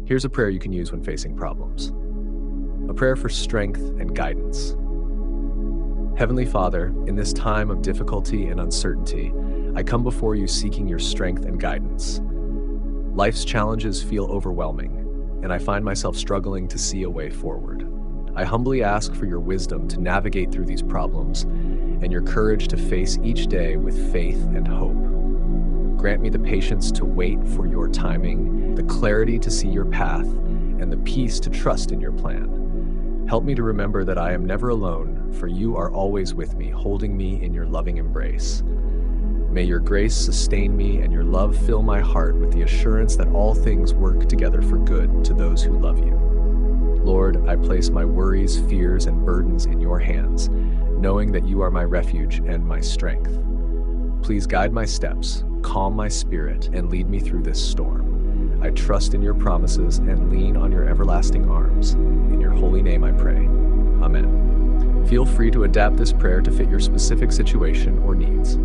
Here's a prayer you can use when facing problems. A prayer for strength and guidance. Heavenly Father, in this time of difficulty and uncertainty, I come before you seeking your strength and guidance. Life's challenges feel overwhelming, and I find myself struggling to see a way forward. I humbly ask for your wisdom to navigate through these problems and your courage to face each day with faith and hope. Grant me the patience to wait for your timing, the clarity to see your path, and the peace to trust in your plan. Help me to remember that I am never alone, for you are always with me, holding me in your loving embrace. May your grace sustain me and your love fill my heart with the assurance that all things work together for good to those who love you. Lord, I place my worries, fears, and burdens in your hands, knowing that you are my refuge and my strength. Please guide my steps, calm my spirit, and lead me through this storm. I trust in your promises and lean on your everlasting arms. In your holy name I pray. Amen. Feel free to adapt this prayer to fit your specific situation or needs.